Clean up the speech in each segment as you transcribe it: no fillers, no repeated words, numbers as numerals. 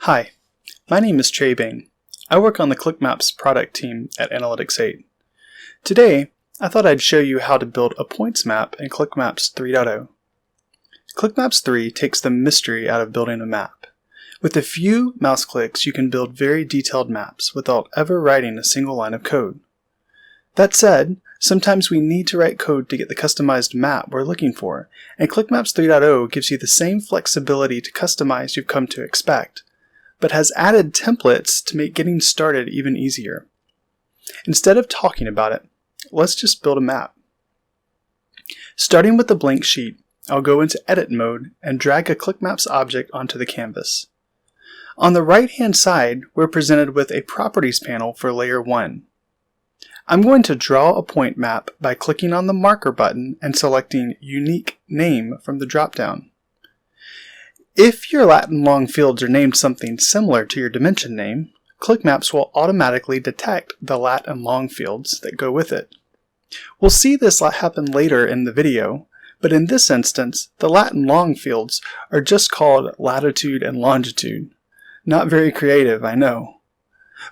Hi, my name is Trey Bing. I work on the QlikMaps product team at Analytics 8. Today, I thought I'd show you how to build a points map in QlikMaps 3.0. QlikMaps 3 takes the mystery out of building a map. With a few mouse clicks, you can build very detailed maps without ever writing a single line of code. That said, sometimes we need to write code to get the customized map we're looking for, and QlikMaps 3.0 gives you the same flexibility to customize you've come to expect, but has added templates to make getting started even easier. Instead of talking about it, let's just build a map. Starting with the blank sheet, I'll go into edit mode and drag a QlikMaps object onto the canvas. On the right-hand side, we're presented with a properties panel for layer 1. I'm going to draw a point map by clicking on the marker button and selecting Unique Name from the drop-down. If your Latin long fields are named something similar to your dimension name, QlikMaps will automatically detect the Latin long fields that go with it. We'll see this happen later in the video, but in this instance, the Latin long fields are just called latitude and longitude. Not very creative, I know.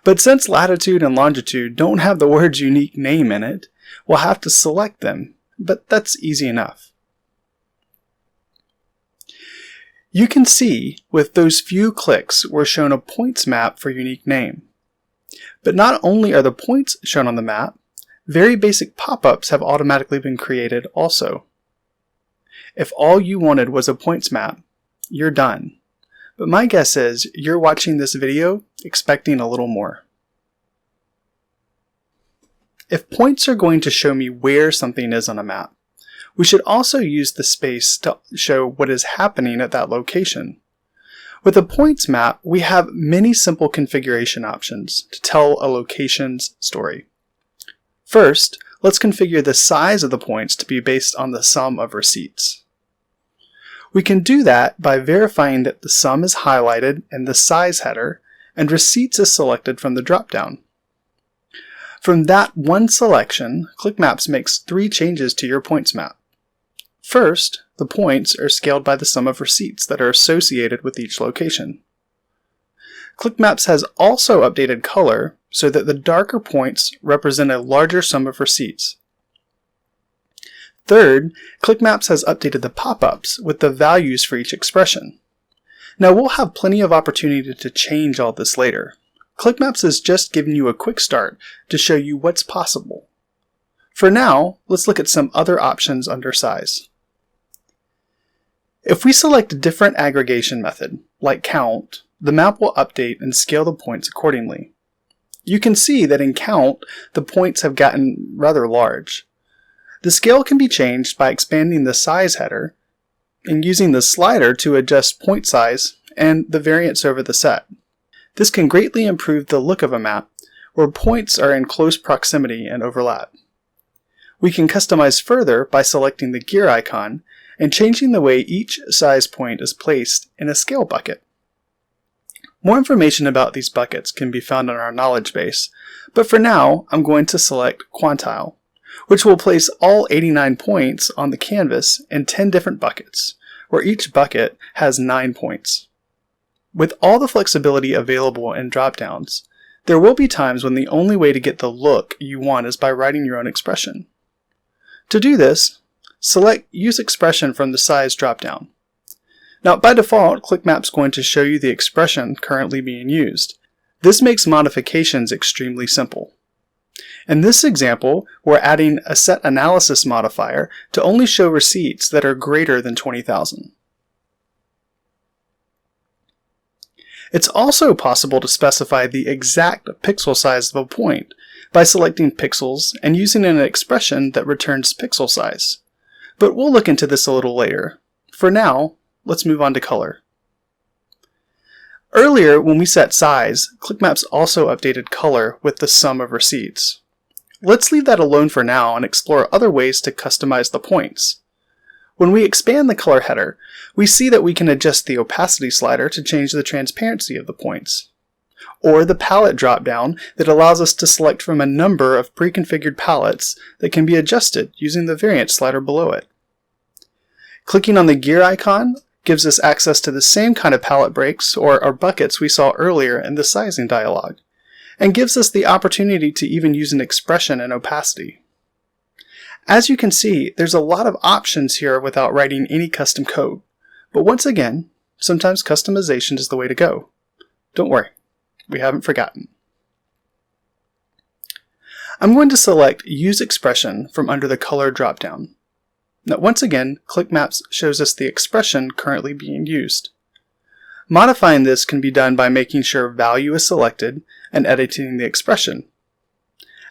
But since latitude and longitude don't have the word's unique name in it, we'll have to select them, but that's easy enough. You can see with those few clicks we're shown a points map for unique name. But not only are the points shown on the map, very basic pop-ups have automatically been created also. If all you wanted was a points map, you're done. But my guess is you're watching this video expecting a little more. If points are going to show me where something is on a map, we should also use the space to show what is happening at that location. With a points map, we have many simple configuration options to tell a location's story. First, let's configure the size of the points to be based on the sum of receipts. We can do that by verifying that the sum is highlighted in the size header and receipts is selected from the drop-down. From that one selection, QlikMaps makes 3 changes to your points map. First, the points are scaled by the sum of receipts that are associated with each location. QlikMaps has also updated color so that the darker points represent a larger sum of receipts. Third, QlikMaps has updated the pop-ups with the values for each expression. Now we'll have plenty of opportunity to change all this later. QlikMaps is just giving you a quick start to show you what's possible. For now, let's look at some other options under size. If we select a different aggregation method, like count, the map will update and scale the points accordingly. You can see that in count, the points have gotten rather large. The scale can be changed by expanding the size header and using the slider to adjust point size and the variance over the set. This can greatly improve the look of a map where points are in close proximity and overlap. We can customize further by selecting the gear icon and changing the way each size point is placed in a scale bucket. More information about these buckets can be found in our knowledge base, but for now I'm going to select quantile, which will place all 89 points on the canvas in 10 different buckets, where each bucket has 9 points. With all the flexibility available in drop-downs, there will be times when the only way to get the look you want is by writing your own expression. To do this, select Use Expression from the Size drop-down. Now, by default, QlikMaps is going to show you the expression currently being used. This makes modifications extremely simple. In this example, we're adding a set analysis modifier to only show receipts that are greater than 20,000. It's also possible to specify the exact pixel size of a point by selecting pixels and using an expression that returns pixel size. But we'll look into this a little later. For now, let's move on to color. Earlier, when we set size, QlikMaps also updated color with the sum of receipts. Let's leave that alone for now and explore other ways to customize the points. When we expand the color header, we see that we can adjust the opacity slider to change the transparency of the points, or the palette drop-down that allows us to select from a number of pre-configured palettes that can be adjusted using the variance slider below it. Clicking on the gear icon gives us access to the same kind of palette breaks or buckets we saw earlier in the sizing dialog, and gives us the opportunity to even use an expression and opacity. As you can see, there's a lot of options here without writing any custom code, but once again, sometimes customization is the way to go. Don't worry, we haven't forgotten. I'm going to select Use Expression from under the Color dropdown. Now once again, QlikMaps shows us the expression currently being used. Modifying this can be done by making sure value is selected and editing the expression.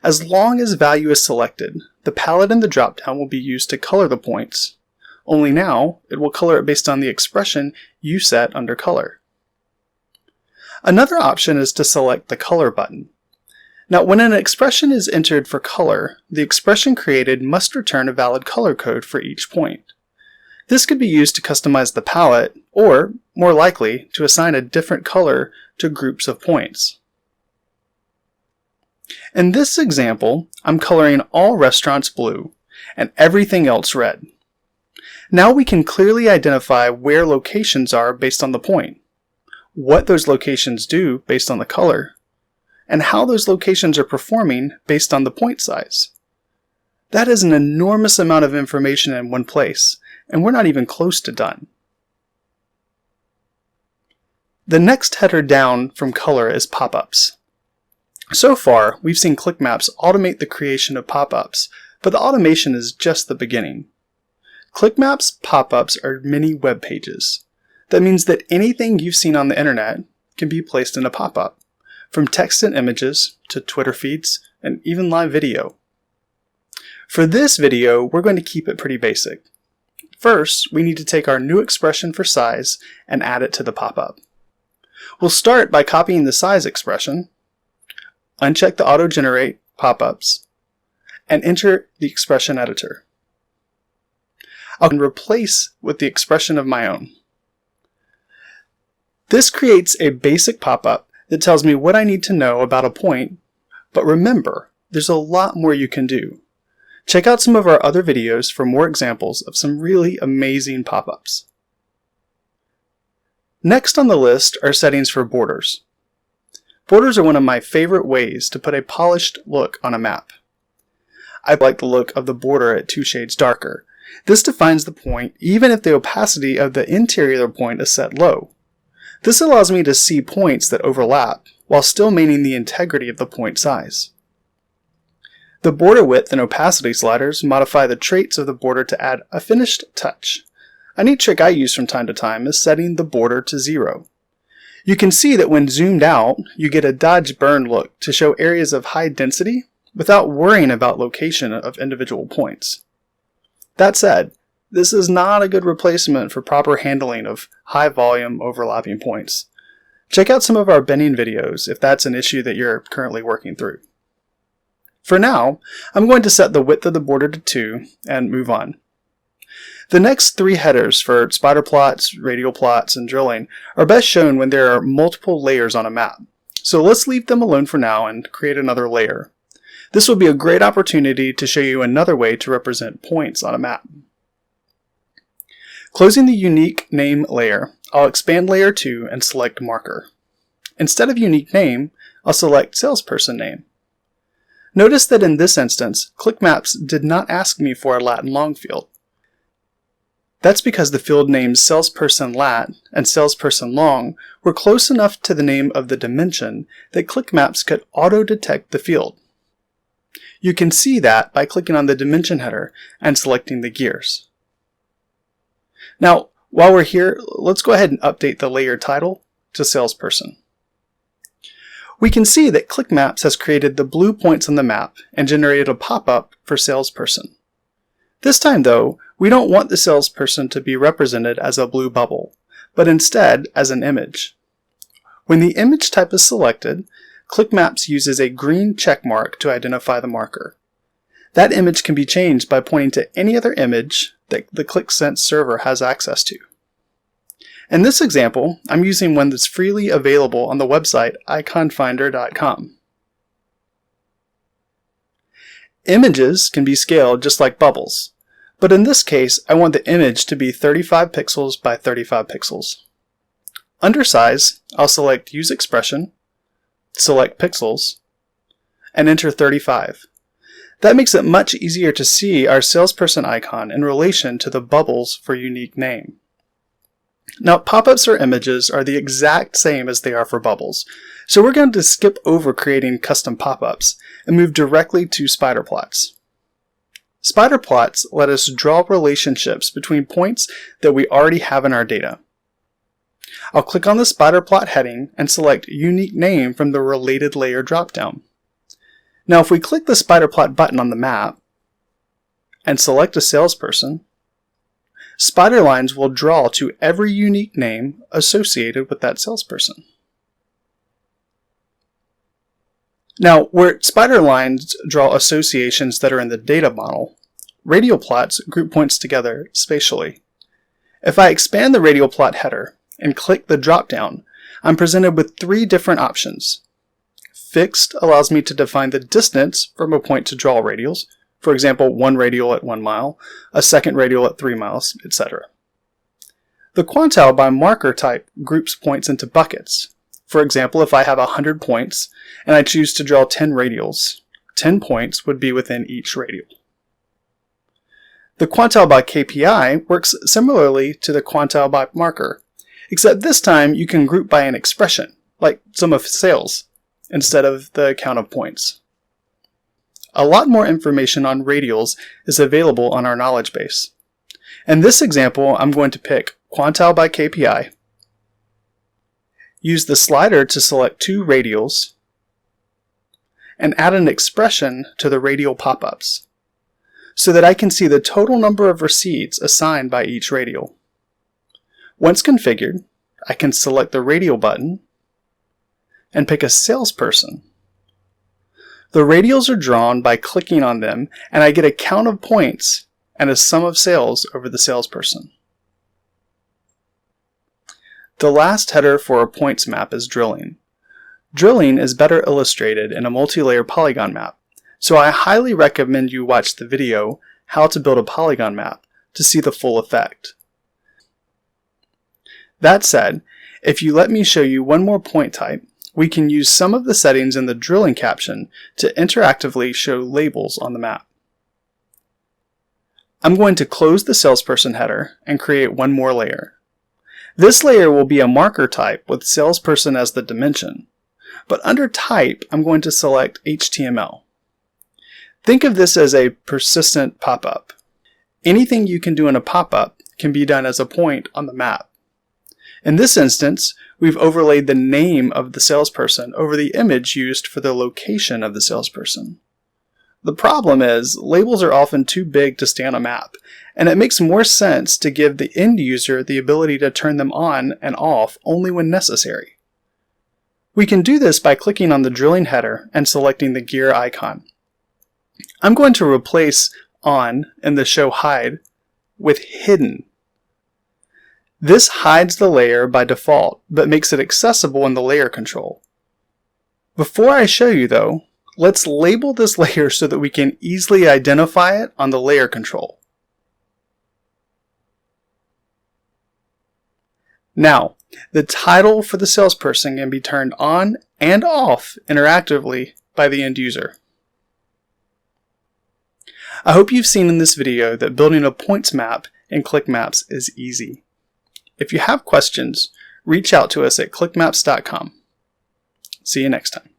As long as value is selected, the palette in the dropdown will be used to color the points, only now it will color it based on the expression you set under Color. Another option is to select the Color button. Now, when an expression is entered for color, the expression created must return a valid color code for each point. This could be used to customize the palette, or, more likely, to assign a different color to groups of points. In this example, I'm coloring all restaurants blue and everything else red. Now we can clearly identify where locations are based on the point, what those locations do based on the color, and how those locations are performing based on the point size. That is an enormous amount of information in one place, and we're not even close to done. The next header down from Color is pop-ups. So far, we've seen QlikMaps automate the creation of pop-ups, but the automation is just the beginning. QlikMaps pop-ups are mini web pages. That means that anything you've seen on the internet can be placed in a pop-up, from text and images to Twitter feeds and even live video. For this video, we're going to keep it pretty basic. First, we need to take our new expression for size and add it to the pop-up. We'll start by copying the size expression, uncheck the auto-generate pop-ups, and enter the expression editor. I'll replace with the expression of my own. This creates a basic pop-up that tells me what I need to know about a point, but remember, there's a lot more you can do. Check out some of our other videos for more examples of some really amazing pop-ups. Next on the list are settings for borders. Borders are one of my favorite ways to put a polished look on a map. I like the look of the border at 2 shades darker. This defines the point even if the opacity of the interior of the point is set low. This allows me to see points that overlap while still maintaining the integrity of the point size. The border width and opacity sliders modify the traits of the border to add a finished touch. A neat trick I use from time to time is setting the border to 0. You can see that when zoomed out, you get a dodge burn look to show areas of high density without worrying about location of individual points. That said, this is not a good replacement for proper handling of high volume overlapping points. Check out some of our bending videos if that's an issue that you're currently working through. For now, I'm going to set the width of the border to 2 and move on. The next 3 headers for spider plots, radial plots, and drilling are best shown when there are multiple layers on a map. So let's leave them alone for now and create another layer. This will be a great opportunity to show you another way to represent points on a map. Closing the unique name layer, I'll expand layer 2 and select marker. Instead of unique name, I'll select salesperson name. Notice that in this instance, QlikMaps did not ask me for a lat and long field. That's because the field names salesperson lat and salesperson long were close enough to the name of the dimension that QlikMaps could auto-detect the field. You can see that by clicking on the dimension header and selecting the gears. Now, while we're here, let's go ahead and update the layer title to salesperson. We can see that QlikMaps has created the blue points on the map and generated a pop-up for salesperson. This time though, we don't want the salesperson to be represented as a blue bubble, but instead as an image. When the image type is selected, QlikMaps uses a green check mark to identify the marker. That image can be changed by pointing to any other image that the QlikSense server has access to. In this example, I'm using one that's freely available on the website iconfinder.com. Images can be scaled just like bubbles, But in this case, I want the image to be 35 pixels by 35 pixels. Under size, I'll select Use Expression, select Pixels, and enter 35. That makes it much easier to see our salesperson icon in relation to the bubbles for unique name. Now, pop-ups or images are the exact same as they are for bubbles, so we're going to skip over creating custom pop-ups and move directly to spider plots. Spider plots let us draw relationships between points that we already have in our data. I'll click on the spider plot heading and select Unique Name from the Related Layer dropdown. Now, if we click the spider plot button on the map and select a salesperson, spider lines will draw to every unique name associated with that salesperson. Now, where spider lines draw associations that are in the data model, radial plots group points together spatially. If I expand the radial plot header and click the dropdown, I'm presented with three different options. Fixed allows me to define the distance from a point to draw radials, for example, one radial at 1 mile, a second radial at 3 miles, etc. The quantile by marker type groups points into buckets. For example, if I have 100 points and I choose to draw 10 radials, 10 points would be within each radial. The quantile by KPI works similarly to the quantile by marker, except this time you can group by an expression, like sum of sales, instead of the count of points. A lot more information on radials is available on our knowledge base. In this example, I'm going to pick quantile by KPI, use the slider to select 2 radials, and add an expression to the radial pop-ups, so that I can see the total number of receipts assigned by each radial. Once configured, I can select the radial button and pick a salesperson. The radials are drawn by clicking on them, and I get a count of points and a sum of sales over the salesperson. The last header for a points map is drilling. Drilling is better illustrated in a multi-layer polygon map, so I highly recommend you watch the video How to Build a Polygon Map to see the full effect. That said, if you let me show you one more point type, we can use some of the settings in the drilling caption to interactively show labels on the map. I'm going to close the salesperson header and create one more layer. This layer will be a marker type with salesperson as the dimension, but under type, I'm going to select HTML. Think of this as a persistent pop-up. Anything you can do in a pop-up can be done as a point on the map. In this instance, we've overlaid the name of the salesperson over the image used for the location of the salesperson. The problem is, labels are often too big to stay on a map, and it makes more sense to give the end user the ability to turn them on and off only when necessary. We can do this by clicking on the drilling header and selecting the gear icon. I'm going to replace on in the show hide with hidden. This hides the layer by default, but makes it accessible in the layer control. Before I show you though, let's label this layer so that we can easily identify it on the layer control. Now, the title for the salesperson can be turned on and off interactively by the end user. I hope you've seen in this video that building a points map in QlikMaps is easy. If you have questions, reach out to us at QlikMaps.com. See you next time.